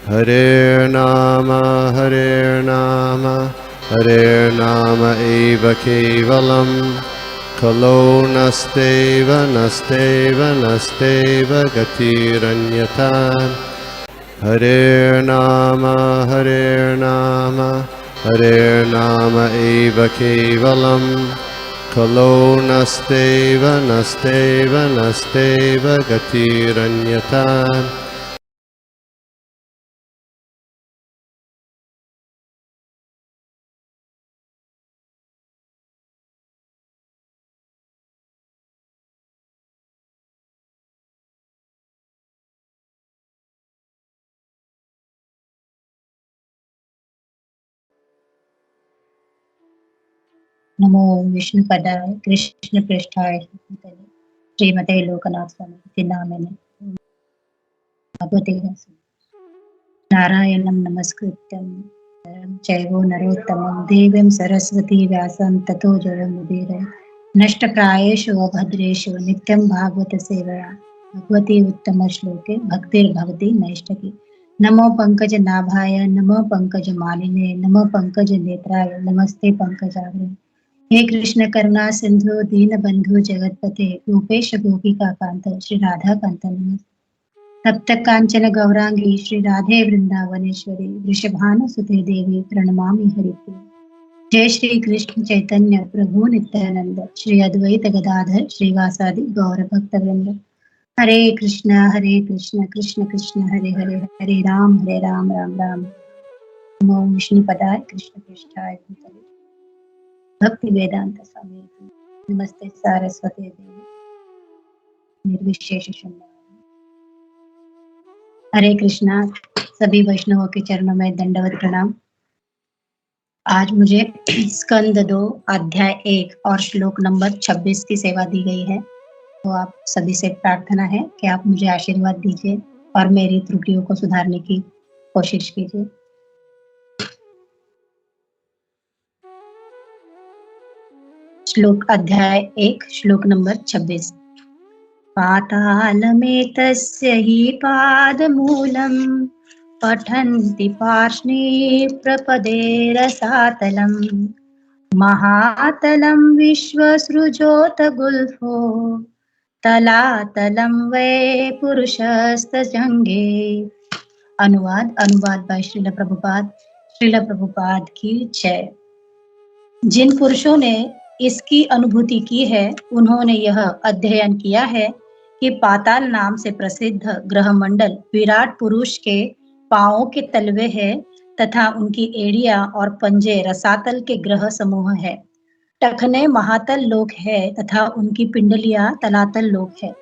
Hare Nama Hare Nama eva kevalam Kalo nasteva nasteva nasteva gatiranyata Hare Nama eva kevalam Kalo nasteva nasteva nasteva gatiranyata नमो विष्णुपदाय कृष्णपृष्ठाय श्रीमते लोकनाथ स्वामी नामिने भगवते नारायणं नमस्कृत्यं चैव नरोत्तमं देवीं सरस्वती व्यासं ततो जयमुदीरये नष्टप्रायेषु अभद्रेषु नित्यं भागवत सेवया भगवती उत्तम श्लोके भक्तिर्भवति नैष्ठकी नमो पंकज नाभाय नमो पंकज मालिने नमो पंकज नेत्राय नमस्ते पंकजाग्रे हे कृष्ण करुणा सिंधु दीन बंधु जगतपते रूपेश गोपिका कांत श्री राधा कांत नमस्ते तप्त कांचन गौरांगी श्री राधे वृंदावनेश्वरी वृषभानुसुते देवी प्रणमामि हरिप्रिय जय श्री कृष्ण चैतन्य प्रभु नित्यानंद श्री अद्वैत गदाधर श्रीवासादि गौर भक्तवृंद हरे कृष्ण कृष्ण कृष्ण हरे हरे हरे राम राम राम नमो विष्णुपदाय कृष्ण पृष्ठाय भक्ति वेदांत स्वामी नमस्ते सारस्वती देवी निर्विशेष शून्य। हरे कृष्णा, सभी वैष्णवों के चरणों में दंडवत प्रणाम। आज मुझे स्कंद 2 अध्याय 1 और श्लोक नंबर 26 की सेवा दी गई है। तो आप सभी से प्रार्थना है कि आप मुझे आशीर्वाद दीजिए और मेरी त्रुटियों को सुधारने की कोशिश कीजिए। श्लोक अध्याय 1 श्लोक नंबर 26। पातालमेतस्य हि पादमूलम् पठन्ति पार्ष्णे प्रपदे रसातलम् महातलं विश्वसृजोतगुल्फो तलातलं वै पुरुषस्तजंगे। अनुवाद बाय श्रील प्रभुपाद की जय। जिन पुरुषों ने इसकी अनुभूति की है उन्होंने यह अध्ययन किया है कि पाताल नाम से प्रसिद्ध ग्रह मंडल विराट पुरुष के पांवों के तलवे है तथा उनकी एड़ियां और पंजे रसातल के ग्रह समूह है। टखने महातल लोक है तथा उनकी पिंडलियां तलातल लोक है।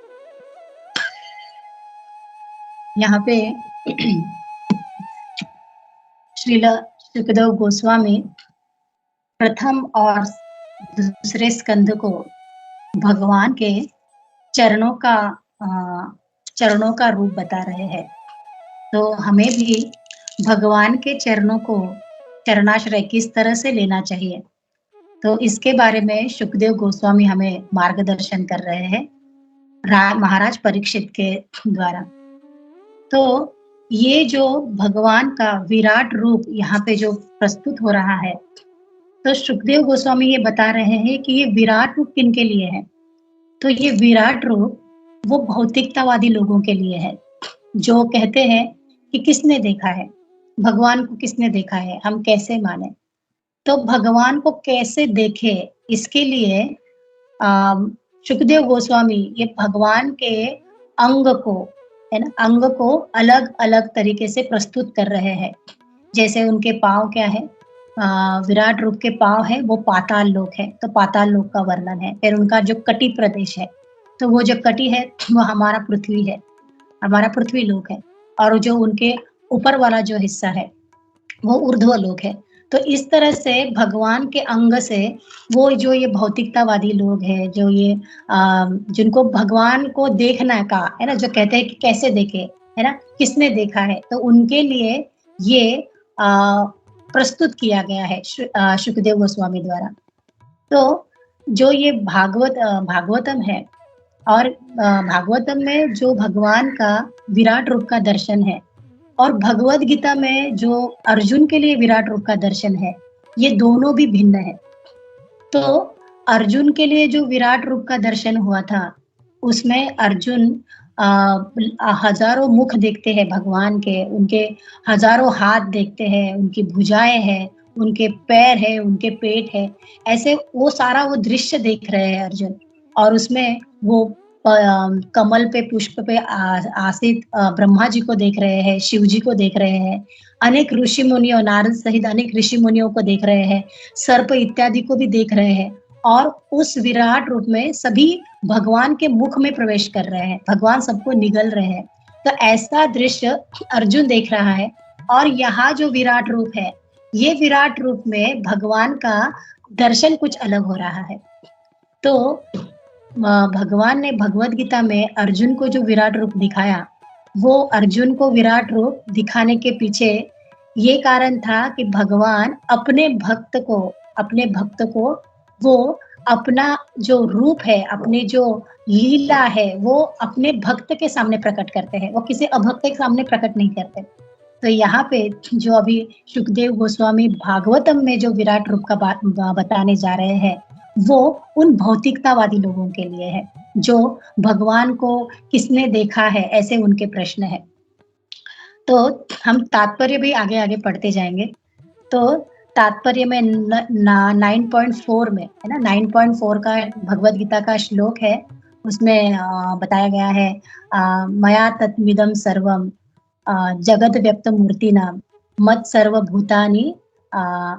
यहाँ पे श्रील सुखदेव गोस्वामी प्रथम और दूसरे स्कंद को भगवान के चरणों का रूप बता रहे हैं। तो हमें भी भगवान के चरणों को चरणाश्रय किस तरह से लेना चाहिए, तो इसके बारे में सुखदेव गोस्वामी हमें मार्गदर्शन कर रहे हैं महाराज परीक्षित के द्वारा। तो ये जो भगवान का विराट रूप यहाँ पे जो प्रस्तुत हो रहा है, तो सुखदेव गोस्वामी ये बता रहे हैं कि ये विराट रूप किनके लिए है। तो ये विराट रूप वो भौतिकतावादी लोगों के लिए है जो कहते हैं कि किसने देखा है भगवान को, किसने देखा है, हम कैसे माने। तो भगवान को कैसे देखे, इसके लिए सुखदेव गोस्वामी ये भगवान के अंग को है ना, अंग को अलग अलग तरीके से प्रस्तुत कर रहे हैं। जैसे उनके पांव क्या है, विराट रूप के पांव है वो पाताल लोक है, तो पाताल लोक का वर्णन है। फिर उनका जो कटी प्रदेश है, तो वो जो कटी है वो हमारा पृथ्वी है, हमारा पृथ्वी लोक है। और जो उनके ऊपर वाला जो हिस्सा है वो ऊर्ध्व लोक है। तो इस तरह से भगवान के अंग से वो जो ये भौतिकतावादी लोग हैं, जो ये जिनको भगवान को देखना का है ना, जो कहते हैं कि कैसे देखे है ना, किसने देखा है, तो उनके लिए ये प्रस्तुत किया गया है सुखदेव गोस्वामी द्वारा। तो जो ये भागवतम है, और भागवतम में जो भगवान का विराट रूप का दर्शन है, और भगवद गीता में जो अर्जुन के लिए विराट रूप का दर्शन है, ये दोनों भी भिन्न है। तो अर्जुन के लिए जो विराट रूप का दर्शन हुआ था, उसमें अर्जुन हजारों मुख देखते हैं भगवान के, उनके हजारों हाथ देखते हैं, उनकी भुजाएँ हैं, उनके पैर हैं, उनके पेट है, ऐसे वो सारा वो दृश्य देख रहे हैं अर्जुन। और उसमें वो कमल पे पुष्प पे आसीत ब्रह्मा जी को देख रहे हैं, शिव जी को देख रहे हैं, अनेक ऋषि मुनियों, नारद सहित अनेक ऋषि मुनियों को देख रहे हैं, सर्प इत्यादि को भी देख रहे हैं और उस विराट रूप में सभी भगवान के मुख में प्रवेश कर रहे हैं, भगवान सबको निगल रहे हैं। तो ऐसा दृश्य अर्जुन देख रहा है और यहाँ जो विराट रूप है, ये विराट रूप में भगवान का दर्शन कुछ अलग हो रहा है। तो भगवान ने भगवद गीता में अर्जुन को जो विराट रूप दिखाया, वो अर्जुन को विराट रूप दिखाने के पीछे ये कारण था कि भगवान अपने भक्त को वो अपना जो रूप है, अपनी जो लीला है, वो अपने भक्त के सामने प्रकट करते हैं, वो किसी अभक्त के सामने प्रकट नहीं करते। तो यहाँ पे जो अभी सुखदेव गोस्वामी भागवतम में जो विराट रूप का बताने जा रहे हैं, वो उन भौतिकतावादी लोगों के लिए है, जो भगवान को किसने देखा है, ऐसे उनके प्रश्न है। तो हम तात्पर्य भी आगे-आगे पढ़ते जाएंगे। तो तात्पर्य में 9.4 में है ना, 9.4 का भगवद गीता का श्लोक है, उसमें बताया गया है मया तत्मिदं सर्वम जगत व्यक्त मूर्तिना मत सर्वभूतानि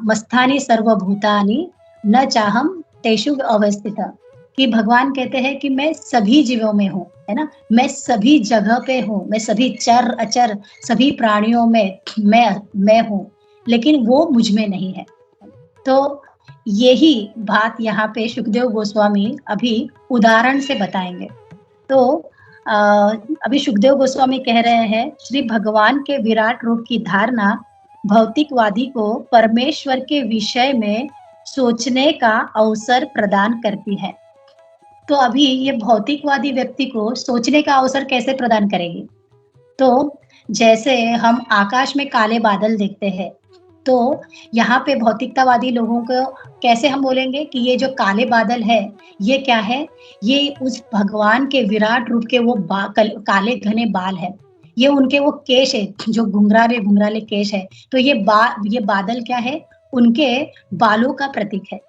मस्थानि सर्वभूतानि न चाहम तेषु अवस्थित। कि भगवान कहते हैं कि मैं सभी जीवों में हूँ, है ना, मैं सभी जगह पे हूँ, मैं सभी चर अचर सभी प्राणियों में मैं हूँ, लेकिन वो मुझ में नहीं है। तो यही बात यहाँ पे सुखदेव गोस्वामी अभी उदाहरण से बताएंगे। तो अभी सुखदेव गोस्वामी कह रहे हैं, श्री भगवान के विराट रूप की धारणा भौतिकवादी को परमेश्वर के विषय में सोचने का अवसर प्रदान करती है। तो अभी ये भौतिकवादी व्यक्ति को सोचने का अवसर कैसे प्रदान करेगी? तो जैसे हम आकाश में काले बादल देखते हैं, तो यहाँ पे भौतिकतावादी लोगों को कैसे हम बोलेंगे कि ये जो काले बादल है, ये क्या है? ये उस भगवान के विराट रूप के वो काले घने बाल है। ये उनके वो केश है, जो घुंघराले केश है। तो ये बादल क्या है? उनके बालों का प्रतीक है।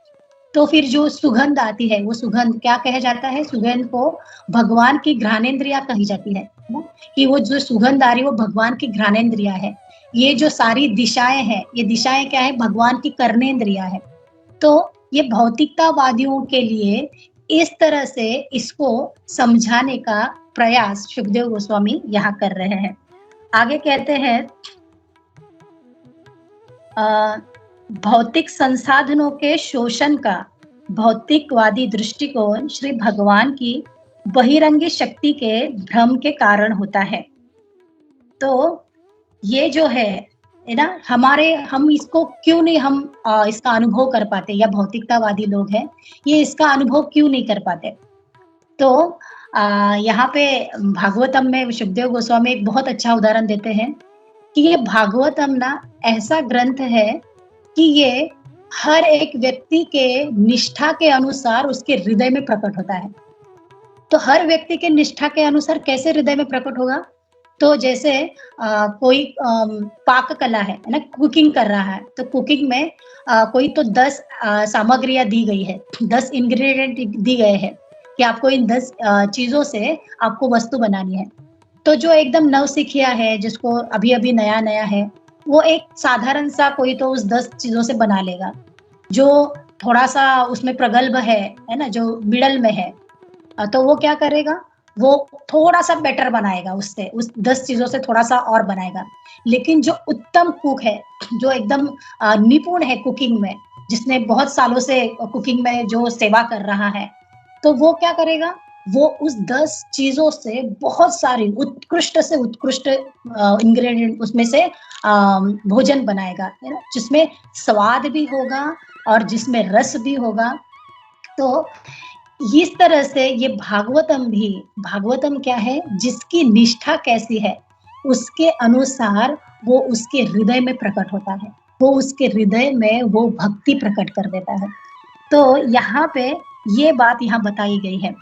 तो फिर जो सुगंध आती है, वो सुगंध क्या कहा जाता है? सुगंध को भगवान की घ्राणेन्द्रिया कही जाती है ना? कि वो जो सुगंध आ रही है वो भगवान की घ्राणेन्द्रिया है। ये जो सारी दिशाएं हैं, ये दिशाएं क्या है? भगवान की कर्णेन्द्रिया है। तो ये भौतिकतावादियों के लिए इस तरह से इसको समझाने का प्रयास सुखदेव गोस्वामी यहाँ कर रहे हैं। आगे कहते हैं भौतिक संसाधनों के शोषण का भौतिकवादी दृष्टिकोण श्री भगवान की बहिरंगी शक्ति के भ्रम के कारण होता है। तो ये जो है ना, हम इसको क्यों नहीं हम इसका अनुभव कर पाते, या भौतिकतावादी लोग हैं, ये इसका अनुभव क्यों नहीं कर पाते? तो यहाँ पे भागवतम में सुखदेव गोस्वामी एक बहुत अच्छा उदाहरण देते हैं कि ये भागवतम ना ऐसा ग्रंथ है कि ये हर एक व्यक्ति के निष्ठा के अनुसार उसके हृदय में प्रकट होता है। तो हर व्यक्ति के निष्ठा के अनुसार कैसे हृदय में प्रकट होगा? तो जैसे कोई पाक कला है ना, कुकिंग कर रहा है, तो कुकिंग में कोई तो 10 सामग्रियां दी गई है, 10 इंग्रेडिएंट दी गए हैं कि आपको इन 10 चीजों से आपको वस्तु बनानी है। तो जो एकदम नवसिखिया है, जिसको अभी नया है, वो एक साधारण सा कोई तो उस 10 चीजों से बना लेगा। जो थोड़ा सा उसमें प्रगल्भ है ना, जो मिडल में है, तो वो क्या करेगा? वो थोड़ा सा बेटर बनाएगा, उससे उस 10 चीजों से थोड़ा सा और बनाएगा। लेकिन जो उत्तम कुक है, जो एकदम निपुण है कुकिंग में, जिसने बहुत सालों से कुकिंग में जो सेवा कर रहा है, तो वो क्या करेगा? वो उस 10 चीजों से बहुत सारी उत्कृष्ट से उत्कृष्ट इंग्रेडिएंट उसमें से भोजन बनाएगा, है ना, जिसमें स्वाद भी होगा और जिसमें रस भी होगा। तो इस तरह से ये भागवतम क्या है? जिसकी निष्ठा कैसी है, उसके अनुसार वो उसके हृदय में प्रकट होता है। वो उसके हृदय में वो भक्ति प्रकट कर देता है। तो यहाँ पे ये बात यहाँ बताई गई है।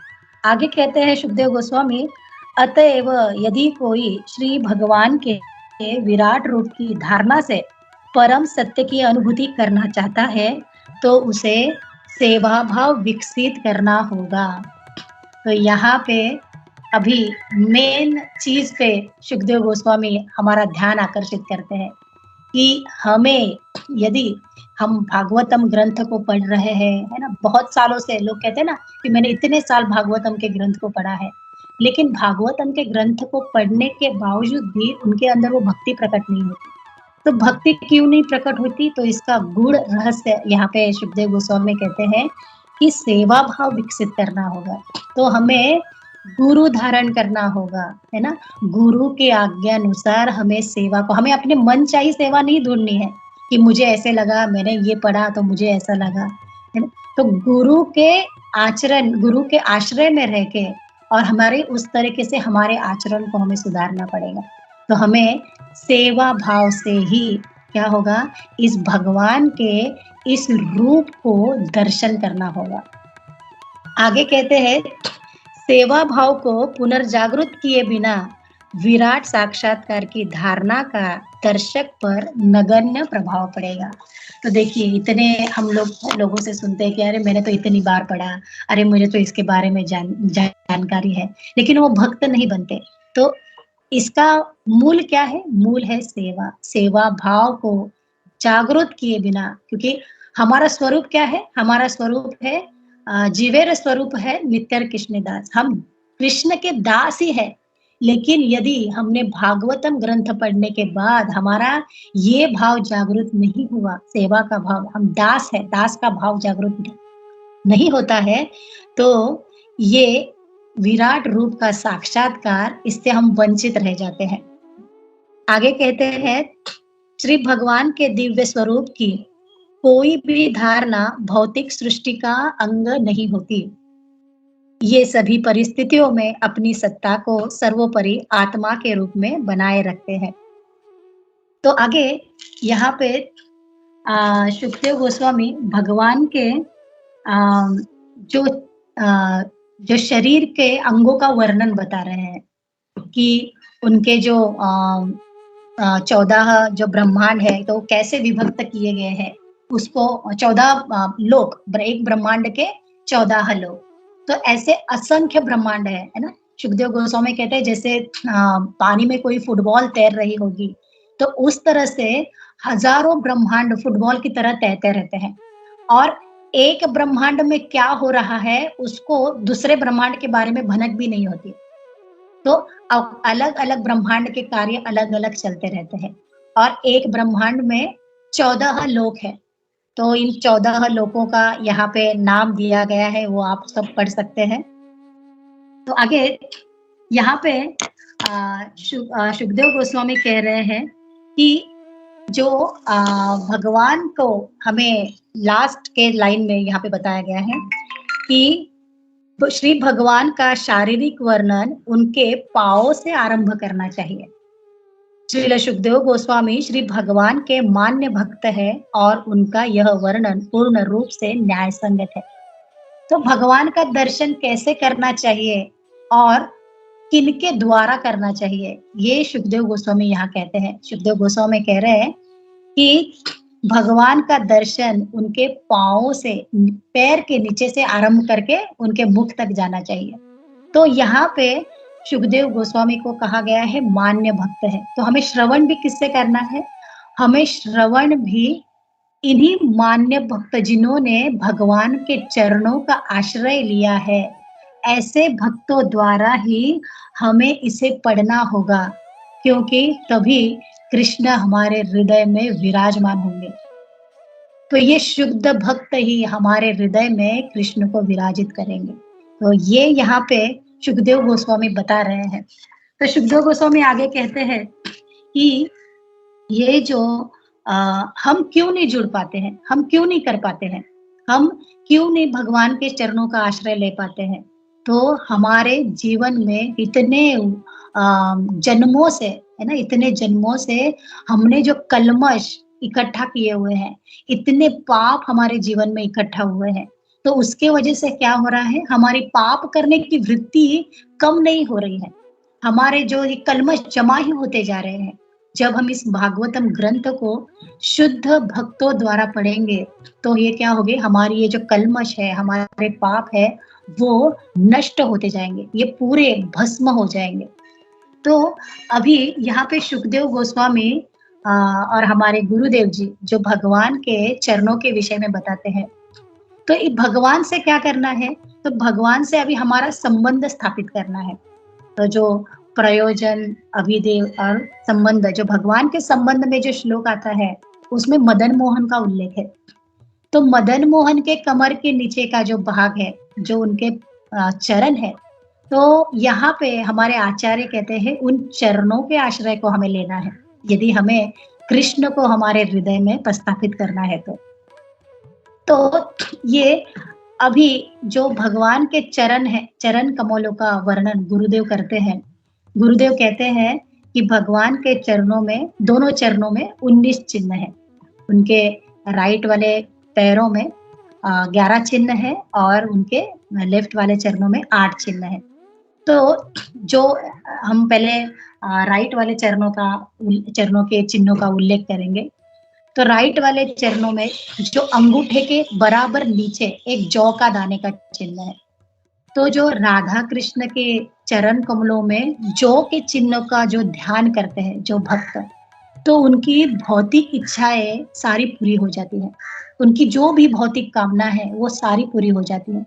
आगे कहते हैं सुखदेव गोस्वामी, अतएव यदि कोई श्री भगवान के विराट रूप की धारणा से परम सत्य की अनुभूति करना चाहता है, तो उसे सेवा भाव विकसित करना होगा। तो यहाँ पे अभी मेन चीज पे सुखदेव गोस्वामी हमारा ध्यान आकर्षित करते हैं कि हमें, यदि हम भागवतम ग्रंथ को पढ़ रहे हैं, है ना, बहुत सालों से लोग कहते हैं ना कि मैंने इतने साल भागवतम के ग्रंथ को पढ़ा है, लेकिन भागवतम के ग्रंथ को पढ़ने के बावजूद भी उनके अंदर वो भक्ति प्रकट नहीं होती। तो भक्ति क्यों नहीं प्रकट होती? तो इसका गूढ़ रहस्य यहाँ पे सुखदेव गोस्वामी कहते हैं कि सेवा भाव विकसित करना होगा। तो हमें गुरु धारण करना होगा, है ना। गुरु के आज्ञा अनुसार हमें सेवा को, हमें अपने मन चाही सेवा नहीं ढूंढनी है कि मुझे ऐसे लगा, मैंने ये पढ़ा तो मुझे ऐसा लगा, है ना। तो गुरु के आचरण, गुरु के आश्रय में रह के और हमारे उस तरीके से हमारे आचरण को हमें सुधारना पड़ेगा। तो हमें सेवा भाव से ही क्या होगा, इस भगवान के इस रूप को दर्शन करना होगा। आगे कहते हैं, सेवा भाव को पुनर्जागृत किए बिना विराट साक्षात्कार की धारणा का दर्शक पर नगण्य प्रभाव पड़ेगा। तो देखिए, इतने हम लोगों से सुनते हैं कि अरे मैंने तो इतनी बार पढ़ा, अरे मुझे तो इसके बारे में जानकारी है, लेकिन वो भक्त नहीं बनते। तो इसका मूल क्या है? मूल है सेवा। सेवा भाव को जागृत किए बिना, क्योंकि हमारा स्वरूप क्या है? हमारा स्वरूप है जीवेर स्वरूप है नित्यर कृष्ण दास। हम कृष्ण के दास ही है, लेकिन यदि हमने भागवतम ग्रंथ पढ़ने के बाद हमारा ये भाव जागृत नहीं हुआ, सेवा का भाव, हम दास है, दास का भाव जागृत नहीं होता है, तो ये विराट रूप का साक्षात्कार, इससे हम वंचित रह जाते हैं। आगे कहते हैं, श्री भगवान के दिव्य स्वरूप की कोई भी धारणा भौतिक सृष्टि का अंग नहीं होती। ये सभी परिस्थितियों में अपनी सत्ता को सर्वोपरि आत्मा के रूप में बनाए रखते हैं। तो आगे यहाँ पे सुखदेव गोस्वामी भगवान के जो शरीर के अंगों का वर्णन बता रहे हैं कि उनके जो 14 जो ब्रह्मांड है तो कैसे विभक्त किए गए हैं, उसको 14 लोक, एक ब्रह्मांड के 14 लोक। तो ऐसे असंख्य ब्रह्मांड है ना। सुखदेव गोस्वामी कहते हैं जैसे पानी में कोई फुटबॉल तैर रही होगी, तो उस तरह से हजारों ब्रह्मांड फुटबॉल की तरह तैरते रहते हैं, और एक ब्रह्मांड में क्या हो रहा है उसको दूसरे ब्रह्मांड के बारे में भनक भी नहीं होती। तो अलग अलग ब्रह्मांड के कार्य अलग अलग चलते रहते हैं, और एक ब्रह्मांड में 14 लोक है। तो इन 14 लोकों का यहाँ पे नाम दिया गया है, वो आप सब पढ़ सकते हैं। तो आगे यहाँ पे सुखदेव गोस्वामी कह रहे हैं कि जो भगवान को हमें लास्ट के लाइन में यहाँ पे बताया गया है कि श्री भगवान का शारीरिक वर्णन उनके पांवों से आरंभ करना चाहिए। श्रील सुखदेव गोस्वामी श्री भगवान के मान्य भक्त है और उनका यह वर्णन पूर्ण रूप से न्याय संगत है। तो भगवान का दर्शन कैसे करना चाहिए और किनके द्वारा करना चाहिए, ये सुखदेव गोस्वामी यहाँ कहते हैं। सुखदेव गोस्वामी कह रहे हैं कि भगवान का दर्शन उनके पांवों से, पैर के नीचे से आरंभ करके उनके मुख तक जाना चाहिए। तो यहाँ पे सुखदेव गोस्वामी को कहा गया है मान्य भक्त है। तो हमें श्रवण भी किससे करना है? हमें श्रवण भी इन्हीं मान्य भक्त जिन्होंने भगवान के चरणों का आश्रय लिया है, ऐसे भक्तों द्वारा ही हमें इसे पढ़ना होगा, क्योंकि तभी कृष्ण हमारे हृदय में विराजमान होंगे। तो ये शुद्ध भक्त ही हमारे हृदय में कृष्ण को विराजित करेंगे। तो ये यहाँ पे सुखदेव गोस्वामी बता रहे हैं। तो सुखदेव गोस्वामी आगे कहते हैं कि ये जो हम क्यों नहीं जुड़ पाते हैं, हम क्यों नहीं कर पाते हैं, हम क्यों नहीं भगवान के चरणों का आश्रय ले पाते हैं? तो हमारे जीवन में इतने जन्मों से है ना? इतने जन्मों से हमने जो कल्मश इकट्ठा किए हुए हैं, इतने पाप हमारे जीवन में इकट्ठा हुए हैं, तो उसके वजह से क्या हो रहा है, हमारी पाप करने की वृत्ति कम नहीं हो रही है। हमारे जो ये कल्मश जमा ही होते जा रहे हैं। जब हम इस भागवतम ग्रंथ को शुद्ध भक्तों द्वारा पढ़ेंगे, तो ये क्या होगे, हमारी ये जो कल्मश है, हमारे पाप है, वो नष्ट होते जाएँगे, ये पूरे भस्म हो जाएँगे। तो अभी यहाँ पे सुखदेव गोस्वामी और हमारे गुरुदेव जी जो भगवान के चरणों के विषय में बताते हैं, तो ये भगवान से क्या करना है, तो भगवान से अभी हमारा संबंध स्थापित करना है। तो जो प्रयोजन, अभिदेव और संबंध, जो भगवान के संबंध में जो श्लोक आता है, उसमें मदन मोहन का उल्लेख है। तो मदन मोहन के कमर के नीचे का जो भाग है, जो उनके चरण है, तो यहाँ पे हमारे आचार्य कहते हैं उन चरणों के आश्रय को हमें लेना है, यदि हमें कृष्ण को हमारे हृदय में प्रस्थापित करना है तो। तो ये अभी जो भगवान के चरण है, चरण कमलों का वर्णन गुरुदेव करते हैं। गुरुदेव कहते हैं कि भगवान के चरणों में, दोनों चरणों में 19 चिन्ह हैं। उनके राइट वाले पैरों में 11 चिन्ह है और उनके लेफ्ट वाले चरणों में 8 चिन्ह है। तो जो हम पहले राइट वाले चरणों के चिन्हों का उल्लेख करेंगे। तो राइट वाले चरणों में जो अंगूठे के बराबर नीचे एक जौ का दाने का चिन्ह है। तो जो राधा कृष्ण के चरण कमलों में जौ के चिन्ह का जो ध्यान करते हैं जो भक्त, तो उनकी भौतिक इच्छाएं सारी पूरी हो जाती हैं। उनकी जो भी भौतिक कामना है वो सारी पूरी हो जाती है।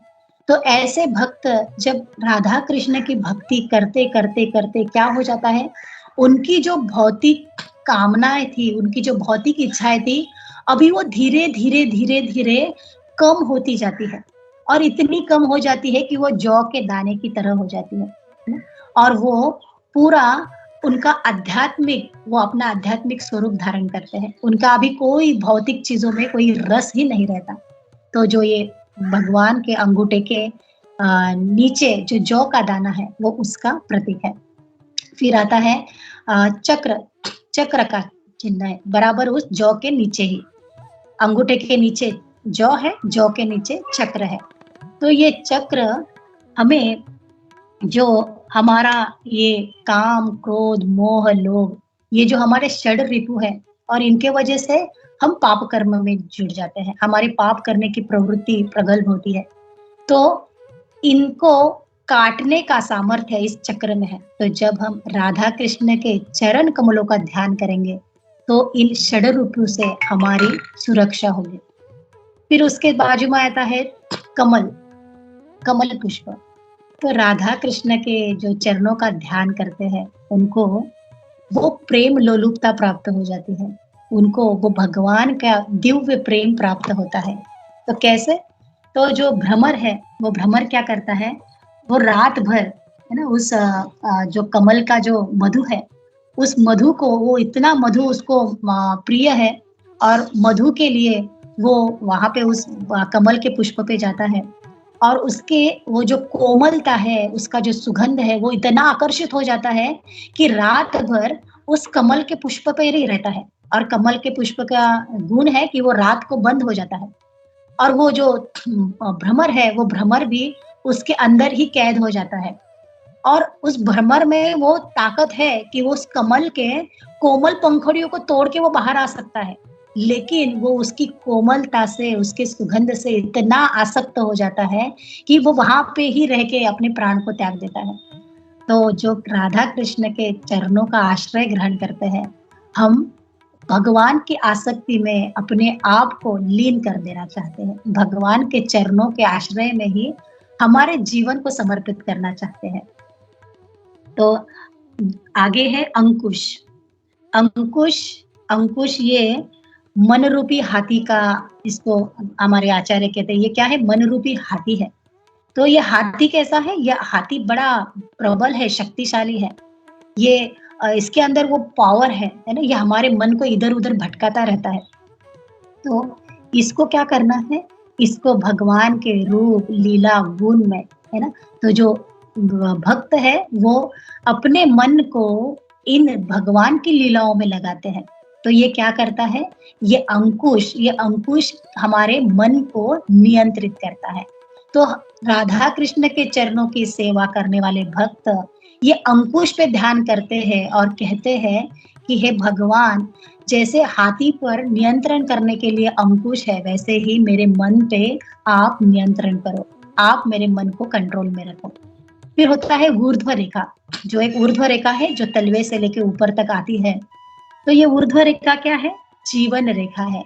तो ऐसे भक्त जब राधा कृष्ण की भक्ति करते करते करते क्या हो जाता है, उनकी जो भौतिक कामनाएं थी, उनकी जो भौतिक इच्छाएं थी, अभी वो धीरे धीरे धीरे धीरे कम होती जाती है और इतनी कम हो जाती है कि वो जौ के दाने की तरह हो जाती है ना? और वो पूरा उनका आध्यात्मिक, वो अपना आध्यात्मिक स्वरूप धारण करते हैं। उनका अभी कोई भौतिक चीजों में कोई रस ही नहीं रहता। तो जो ये भगवान के अंगूठे के नीचे जो जौ का दाना है वो उसका प्रतीक है। फिर आता है चक्र, चक्र का चिन्ह है बराबर उस जौ के नीचे ही। अंगूठे के नीचे जौ है, जौ के नीचे चक्र है। तो ये चक्र हमें, जो हमारा ये काम, क्रोध, मोह, लोभ, ये जो हमारे षड रिपु है और इनके वजह से हम पाप कर्म में जुड़ जाते हैं, हमारी पाप करने की प्रवृत्ति प्रगल्भ होती है। तो इनको काटने का सामर्थ्य इस चक्र में है। तो जब हम राधा कृष्ण के चरण कमलों का ध्यान करेंगे, तो इन षड रिपु से हमारी सुरक्षा होगी। फिर उसके बाजू में आता है कमल, कमल पुष्प। तो राधा कृष्ण के जो चरणों का ध्यान करते हैं, उनको वो प्रेम लोलुपता प्राप्त हो जाती है, उनको वो भगवान का दिव्य प्रेम प्राप्त होता है। तो कैसे? तो जो भ्रमर है, वो भ्रमर क्या करता है, वो रात भर, है ना, उस जो कमल का जो मधु है, उस मधु को, वो इतना मधु उसको प्रिय है और मधु के लिए वो वहां पे उस कमल के पुष्प पे जाता है और उसके वो जो कोमलता है, उसका जो सुगंध है, वो इतना आकर्षित हो जाता है कि रात भर उस कमल के पुष्प पे ही रहता है। और कमल के पुष्प का गुण है कि वो रात को बंद हो जाता है और वो जो भ्रमर है, वो भ्रमर भी उसके अंदर ही कैद हो जाता है। और उस भ्रमर में वो ताकत है कि वो उस कमल के कोमल पंखुड़ियों को तोड़ के वो बाहर आ सकता है, लेकिन वो उसकी कोमलता से, उसके सुगंध से इतना आसक्त हो जाता है कि वो वहां पे ही रह के अपने प्राण को त्याग देता है। तो जो राधा कृष्ण के चरणों का आश्रय ग्रहण करते हैं, हम भगवान की आसक्ति में अपने आप को लीन कर देना चाहते हैं, भगवान के चरणों के आश्रय में ही हमारे जीवन को समर्पित करना चाहते हैं। तो आगे है अंकुश। अंकुश, अंकुश ये मन रूपी हाथी का, इसको हमारे आचार्य कहते हैं, ये क्या है, मन रूपी हाथी है। तो ये हाथी कैसा है, यह हाथी बड़ा प्रबल है, शक्तिशाली है। ये इसके अंदर वो पावर है ना, ये हमारे मन को इधर उधर भटकाता रहता है। तो इसको क्या करना है, इसको भगवान के रूप, लीला, गुण में, है ना, तो जो भक्त है वो अपने मन को इन भगवान की लीलाओं में लगाते हैं, तो ये क्या करता है, ये अंकुश हमारे मन को नियंत्रित करता है। तो राधा कृष्ण के चरणों की सेवा करने वाले भक्त ये अंकुश पे ध्यान करते हैं और कहते हैं कि हे भगवान, जैसे हाथी पर नियंत्रण करने के लिए अंकुश है, वैसे ही मेरे मन पे आप नियंत्रण करो, आप मेरे मन को कंट्रोल में रखो। फिर होता है ऊर्ध्व रेखा, जो एक ऊर्ध्व रेखा है जो तलवे से लेके ऊपर तक आती है। तो ये ऊर्ध्व रेखा क्या है, जीवन रेखा है।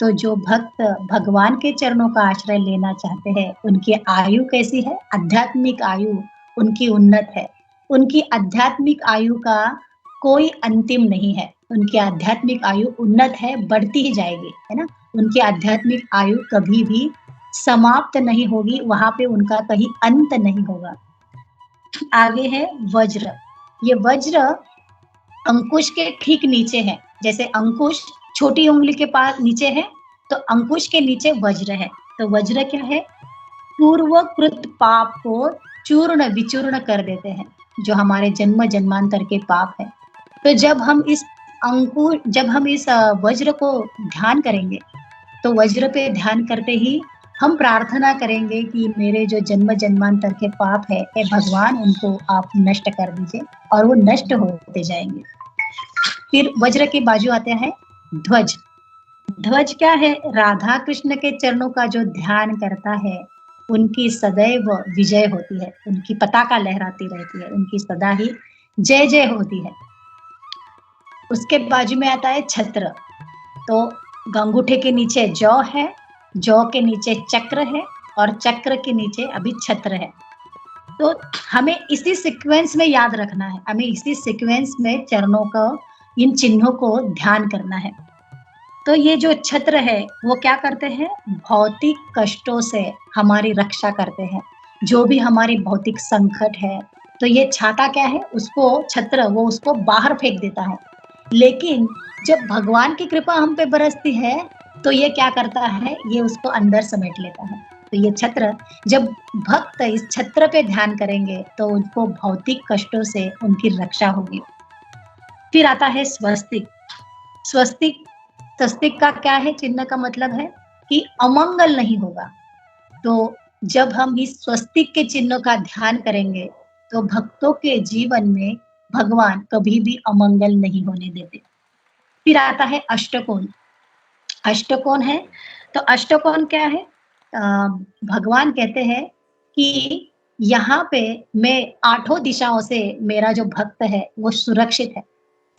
तो जो भक्त भगवान के चरणों का आश्रय लेना चाहते हैं, उनकी आयु कैसी है, आध्यात्मिक आयु उनकी उन्नत है। उनकी आध्यात्मिक आयु का कोई अंतिम नहीं है, उनकी आध्यात्मिक आयु उन्नत है, बढ़ती ही जाएगी, है ना। उनकी आध्यात्मिक आयु कभी भी समाप्त नहीं होगी, वहां पे उनका कहीं अंत नहीं होगा। आगे है वज्र। ये वज्र अंकुश के ठीक नीचे है। जैसे अंकुश छोटी उंगली के पास नीचे है, तो अंकुश के नीचे वज्र है। तो वज्र क्या है, पूर्वकृत पाप को चूर्ण विचूर्ण कर देते हैं, जो हमारे जन्म जन्मांतर के पाप है। तो जब हम इस वज्र को ध्यान करेंगे, तो वज्र पे ध्यान करते ही हम प्रार्थना करेंगे कि मेरे जो जन्म जन्मांतर के पाप है, हे भगवान, उनको आप नष्ट कर दीजिए, और वो नष्ट होते जाएंगे। फिर वज्र के बाजू आते हैं ध्वज। ध्वज क्या है, राधा कृष्ण के चरणों का जो ध्यान करता है, उनकी सदैव विजय होती है, उनकी पताका लहराती रहती है, उनकी सदा ही जय जय होती है। उसके बाजू में आता है छत्र। तो अंगूठे के नीचे जौ है, जौ के नीचे चक्र है, और चक्र के नीचे अभी छत्र है। तो हमें इसी सीक्वेंस में याद रखना है, हमें इसी सीक्वेंस में चरणों को, इन चिन्हों को ध्यान करना है। तो ये जो छत्र है वो क्या करते हैं, भौतिक कष्टों से हमारी रक्षा करते हैं। जो भी हमारी भौतिक संकट है, तो ये छाता क्या है, उसको छत्र वो उसको बाहर फेंक देता है। लेकिन जब भगवान की कृपा हम पे बरसती है, तो ये क्या करता है, ये उसको अंदर समेट लेता है। तो ये छत्र, जब भक्त इस छत्र पे ध्यान करेंगे, तो उनको भौतिक कष्टों से उनकी रक्षा होगी। फिर आता है स्वस्तिक। स्वस्तिक स्वस्तिक का क्या है, चिन्ह का मतलब है कि अमंगल नहीं होगा। तो जब हम इस स्वस्तिक के चिन्ह का ध्यान करेंगे, तो भक्तों के जीवन में भगवान कभी भी अमंगल नहीं होने देते। फिर आता है अष्टकोण। अष्टकोण है, तो अष्टकोण क्या है, भगवान कहते हैं कि यहाँ पे मैं आठों दिशाओं से, मेरा जो भक्त है वो सुरक्षित है।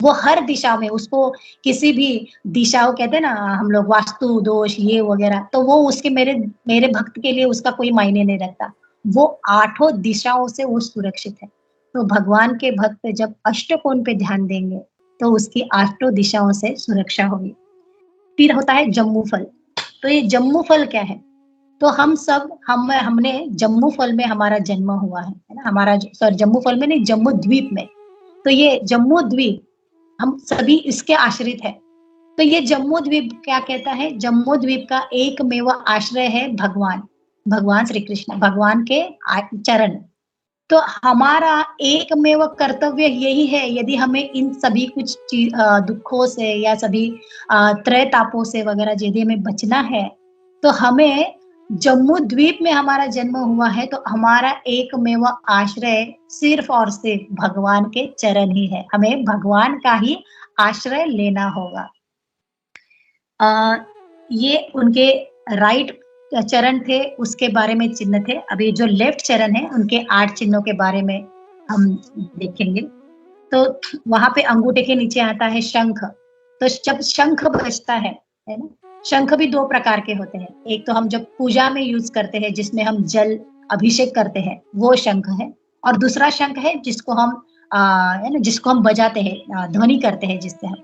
वो हर दिशा में, उसको किसी भी दिशाओं, कहते हैं ना हम लोग, वास्तु दोष ये वगैरह, तो वो उसके मेरे मेरे भक्त के लिए उसका कोई मायने नहीं रखता। वो आठों दिशाओं से वो सुरक्षित है। तो भगवान के भक्त जब अष्टकोण पे ध्यान देंगे, तो उसकी आठों दिशाओं से सुरक्षा होगी। फिर होता है जम्मू फल। तो ये जम्मू फल क्या है, तो हमने जम्मू फल में हमारा जन्म हुआ है ना, हमारा सॉरी जम्मू फल में नहीं, जम्मू द्वीप में। तो ये जम्मू द्वीप हम सभी इसके आश्रित है। तो ये जम्मू द्वीप क्या कहता है, जम्मू द्वीप का एकमेव आश्रय है भगवान, भगवान श्री कृष्ण, भगवान के चरण। तो हमारा एकमेव कर्तव्य यही है, यदि हमें इन सभी कुछ दुखों से या सभी त्रय तापों से वगैरह यदि हमें बचना है, तो हमें जम्मू द्वीप में हमारा जन्म हुआ है, तो हमारा एकमेव आश्रय सिर्फ और सिर्फ भगवान के चरण ही है। हमें भगवान का ही आश्रय लेना होगा। ये उनके राइट चरण थे, उसके बारे में चिन्ह थे। अभी जो लेफ्ट चरण है, उनके 8 चिन्हों के बारे में हम देखेंगे। तो वहां पे अंगूठे के नीचे आता है शंख। तो जब शंख बजता है ना, शंख भी 2 प्रकार के होते हैं। एक तो हम जब पूजा में यूज करते हैं, जिसमें हम जल अभिषेक करते हैं, वो शंख है। और दूसरा शंख है जिसको हम है ना, जिसको हम बजाते हैं, ध्वनि करते हैं जिससे हम।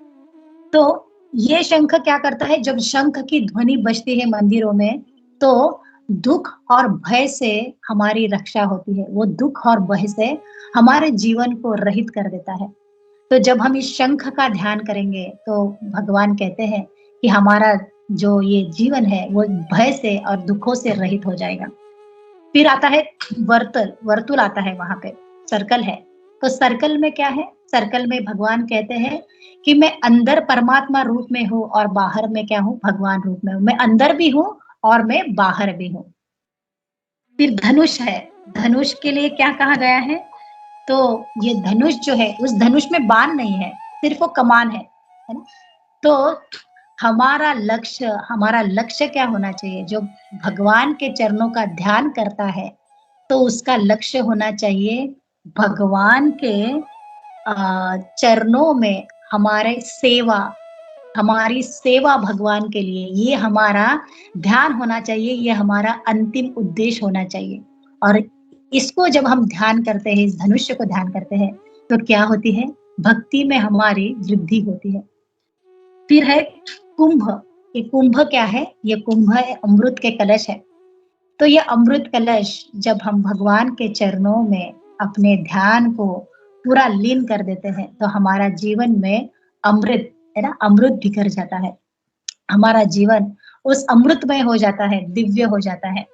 तो ये शंख क्या करता है, जब शंख की ध्वनि बजती है मंदिरों में, तो दुख और भय से हमारी रक्षा होती है। वो दुख और भय से हमारे जीवन को रहित कर देता है। तो जब हम इस शंख का ध्यान करेंगे, तो भगवान कहते हैं कि हमारा जो ये जीवन है वो भय से और दुखों से रहित हो जाएगा। फिर आता है वर्तुल। वर्तुल आता है, वहां पे सर्कल है। तो सर्कल में क्या है, सर्कल में भगवान कहते हैं कि मैं अंदर परमात्मा रूप में हूँ और बाहर में क्या हूँ? भगवान रूप में हूँ। मैं अंदर भी हूँ और मैं बाहर भी हूँ। फिर धनुष है, धनुष के लिए क्या कहा गया है? तो ये धनुष जो है, उस धनुष में बाण नहीं है, सिर्फ़ वो कमान है ना? तो हमारा लक्ष्य क्या होना चाहिए? जो भगवान के चरणों का ध्यान करता है, तो उसका लक्ष्य होना चाहिए भगवान के चरणों में हमारी सेवा भगवान के लिए, ये हमारा ध्यान होना चाहिए, ये हमारा अंतिम उद्देश्य होना चाहिए। और इसको जब हम ध्यान करते हैं, इस धनुष्य को ध्यान करते हैं, तो क्या होती है? भक्ति में हमारी वृद्धि होती है। फिर है कुंभ, ये कुंभ क्या है? ये कुंभ है अमृत के कलश है। तो ये अमृत कलश जब हम भगवान के चरणों में अपने ध्यान को पूरा लीन कर देते हैं, तो हमारा जीवन में अमृत है ना, अमृत बिखर जाता है। हमारा जीवन उस अमृतमय हो जाता है, दिव्य हो जाता है।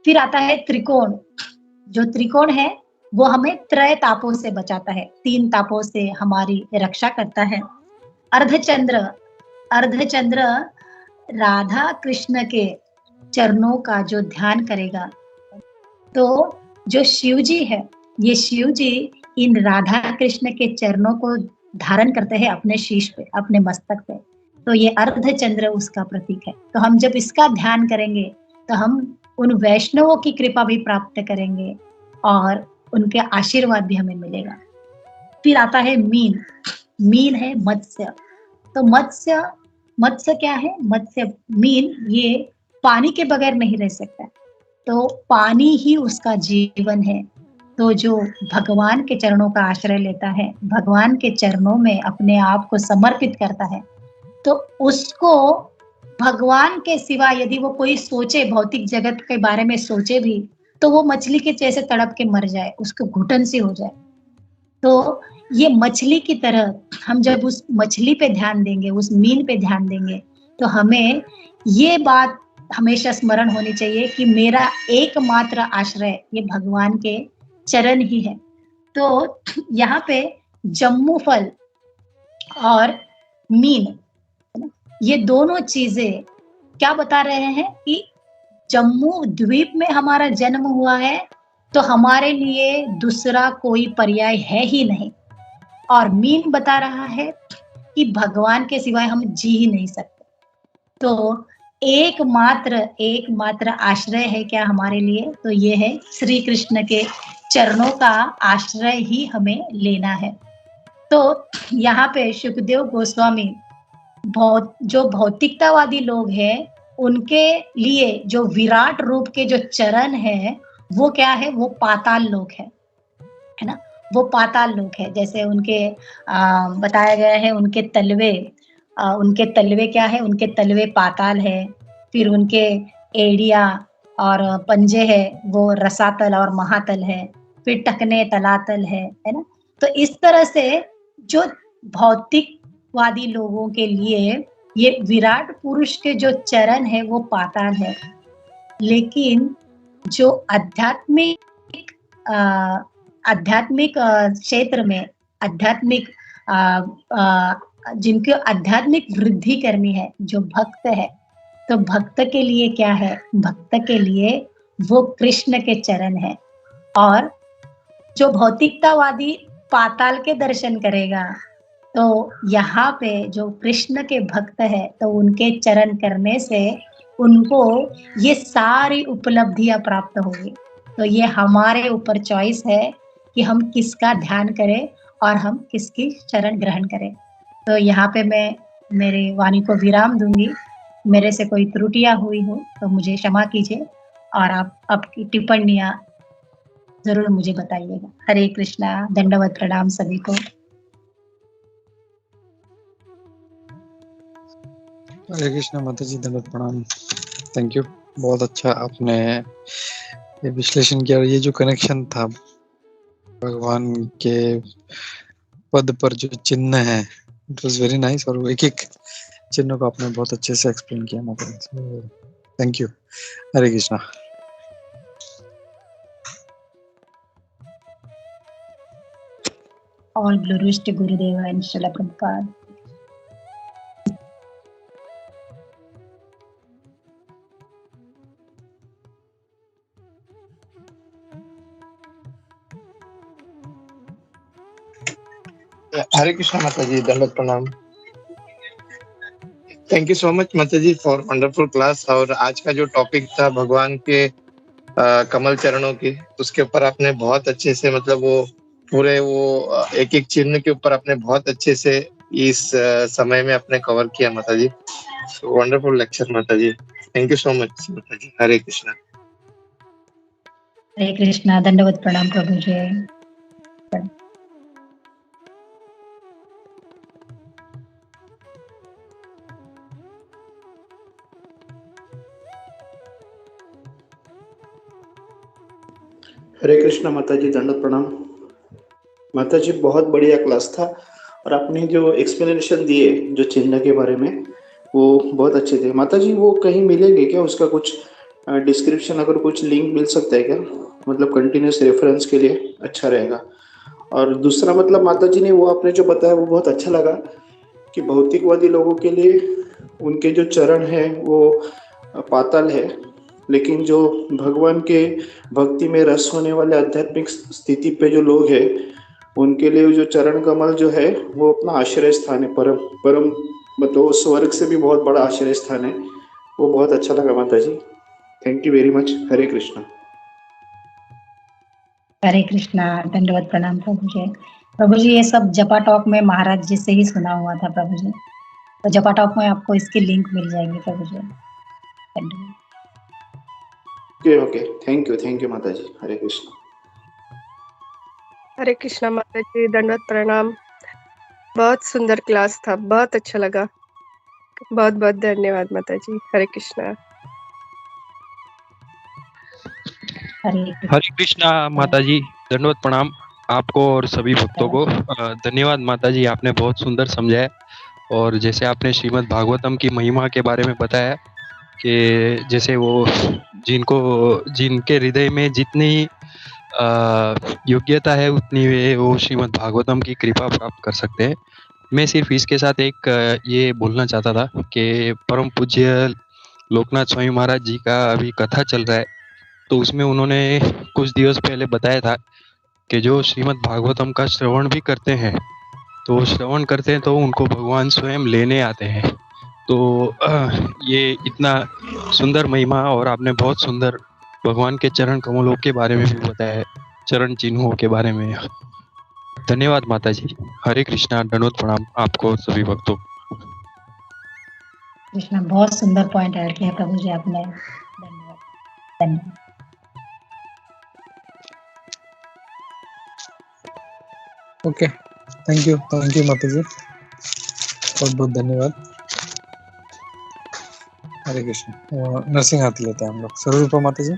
फिर आता है त्रिकोण, जो त्रिकोण है वो हमें त्रय तापों से बचाता है, 3 तापों से हमारी रक्षा करता है। अर्धचंद्र, अर्धचंद्र राधा कृष्ण के चरणों का जो ध्यान करेगा, तो जो शिव जी है, ये शिव जी इन राधा कृष्ण के चरणों को धारण करते हैं अपने शीश पे, अपने मस्तक पे। तो ये अर्धचंद्र उसका प्रतीक है। तो हम जब इसका ध्यान करेंगे, तो हम उन वैष्णवों की कृपा भी प्राप्त करेंगे और उनके आशीर्वाद भी हमें मिलेगा। फिर आता है मीन, मीन है मत्स्य। तो मत्स्य मत्स्य क्या है? मत्स्य मीन ये पानी के बगैर नहीं रह सकता। तो पानी ही उसका जीवन है। तो जो भगवान के चरणों का आश्रय लेता है, भगवान के चरणों में अपने आप को समर्पित करता है, तो उसको भगवान के सिवा यदि वो कोई सोचे, भौतिक जगत के बारे में सोचे भी, तो वो मछली के जैसे तड़प के मर जाए, उसको घुटन सी हो जाए। तो ये मछली की तरह हम जब उस मछली पे ध्यान देंगे, उस मीन पे ध्यान देंगे, तो हमें ये बात हमेशा स्मरण होनी चाहिए कि मेरा एकमात्र आश्रय ये भगवान के चरण ही है। तो यहाँ पे जम्मू फल और मीन, है ना? ये दोनों चीज़ें क्या बता रहे हैं कि जम्मू द्वीप में हमारा जन्म हुआ है, तो हमारे लिए दूसरा कोई पर्याय है ही नहीं। और मीन बता रहा है कि भगवान के सिवाय हम जी ही नहीं सकते। तो एकमात्र आश्रय है क्या हमारे लिए? तो ये है श्री कृष्ण के चरणों का आश्रय ही हमें लेना है। तो यहाँ पे सुखदेव गोस्वामी जो भौतिकतावादी लोग हैं, उनके लिए जो विराट रूप के जो चरण हैं, वो क्या है? वो पाताल लोक है ना? वो पाताल लोक है। जैसे उनके बताया गया है उनके तलवे क्या है? उनके तलवे पाताल है। फिर उनके एड़िया और पंजे है वो रसातल और महातल है। फिर टखने तलातल है ना? तो इस तरह से जो भौतिकवादी लोगों के लिए ये विराट पुरुष के जो चरण है वो पाताल है। लेकिन जो अ, आध्यात्मिक क्षेत्र में आध्यात्मिक अ, जिनको आध्यात्मिक वृद्धि करनी है, जो भक्त है, तो भक्त के लिए क्या है? भक्त के लिए वो कृष्ण के चरण है। और जो भौतिकतावादी पाताल के दर्शन करेगा, तो यहाँ पे जो कृष्ण के भक्त है, तो उनके चरण करने से उनको ये सारी उपलब्धियाँ प्राप्त होगी। तो ये हमारे ऊपर चॉइस है कि हम किसका ध्यान करें और हम किसकी शरण ग्रहण करें। तो यहाँ पे मैं मेरी वाणी को विराम दूँगी। मेरे से कोई त्रुटियाँ हुई हो तो मुझे क्षमा कीजिए और आप आपकी टिप्पणियाँ ज़रूर मुझे बताइएगा। हरे कृष्णा, दंडवत प्रणाम सभी को। हरे कृष्णा माता जी, दंडवत प्रणाम। थैंक यू, बहुत अच्छा आपने ये विश्लेषण किया। और ये जो कनेक्शन था भगवान के पद पर जो चिन्ह है, इट वाज वेरी नाइस। और एक एक चिन्ह को आपने बहुत अच्छे से एक्सप्लेन किया माता जी। Thank you. Hare Krishna. All glories to Gurudeva and Srila Prabhupada. Hare Krishna माता जी, दंडवत प्रणाम। थैंक यू सो मच माता जी फॉर वंडरफुल क्लास। और आज का जो टॉपिक था भगवान के कमल चरणों की, उसके ऊपर आपने बहुत अच्छे से मतलब वो पूरे वो एक एक चिन्ह के ऊपर आपने बहुत अच्छे से इस समय में आपने कवर किया माता जी। वंडरफुल लेक्चर माता जी, थैंक यू सो मच माता जी। हरे कृष्णा। हरे कृष्णा, दंडवत प्रणाम प्रभु जी। हरे कृष्णा माता जी, दंडवत प्रणाम। माता जी बहुत बढ़िया क्लास था और आपने जो एक्सप्लेनेशन दिए जो चिन्ह के बारे में वो बहुत अच्छे थे माता जी। वो कहीं मिलेंगे क्या, उसका कुछ डिस्क्रिप्शन, अगर कुछ लिंक मिल सकता है क्या, मतलब कंटिन्यूस रेफरेंस के लिए अच्छा रहेगा। और दूसरा मतलब माता जी ने वो आपने जो बताया वो बहुत अच्छा लगा कि भौतिकवादी लोगों के लिए उनके जो चरण है वो पाताल है, लेकिन जो भगवान के भक्ति में रस होने वाले आध्यात्मिक स्थिति पे जो लोग हैं उनके लिए जो चरण कमल जो है वो अपना आश्रय स्थान है, परम परम मतलब स्वर्ग से भी बहुत बड़ा आश्रय स्थान है। वो बहुत अच्छा लगा माता जी, थैंक यू वेरी मच। हरे कृष्णा। हरे कृष्णा, दंडवत प्रणाम प्रभु जी। प्रभु जी ये सब जपा टॉक में महाराज जी से ही सुना हुआ था प्रभु जी, तो जपा टॉक में आपको इसकी लिंक मिल जाएगी प्रभु जी। धन्यवाद। ओके ओके, थैंक यू माता जी। हरे कृष्णा। हरे कृष्णा माता जी, दंडवत प्रणाम। बहुत सुंदर क्लास था, बहुत अच्छा लगा। बहुत बहुत धन्यवाद माता जी। हरे कृष्णा। हरे कृष्णा माता जी, दंडवत प्रणाम आपको और सभी भक्तों को। धन्यवाद माता जी, आपने बहुत सुंदर समझाया। और जैसे आपने श्रीमद् भागवतम की महिमा के बारे में बताया कि जैसे वो जिनके हृदय में जितनी योग्यता है उतनी वे वो श्रीमद् भागवतम की कृपा प्राप्त कर सकते हैं। मैं सिर्फ इसके साथ एक ये बोलना चाहता था कि परम पूज्य लोकनाथ स्वामी महाराज जी का अभी कथा चल रहा है, तो उसमें उन्होंने कुछ दिवस पहले बताया था कि जो श्रीमद् भागवतम का श्रवण भी करते हैं तो श्रवण करते हैं तो उनको भगवान स्वयं लेने आते हैं। तो ये इतना सुंदर महिमा, और आपने बहुत सुंदर भगवान के चरण कमलों के बारे में भी बताया है, चरण चिन्हों के बारे में। धन्यवाद माता जी। हरे कृष्णा, दंडवत प्रणाम आपको सभी भक्तों। कृष्णा, बहुत सुंदर पॉइंट ऐड किया प्रभु जी आपने। धन्यवाद धन्यवाद। ओके, थैंक यू माता जी, बहुत बहुत धन्यवाद। हरे कृष्ण। नरसिंह हाथी लेते हैं हम लोग। स्वरूपा माता जी।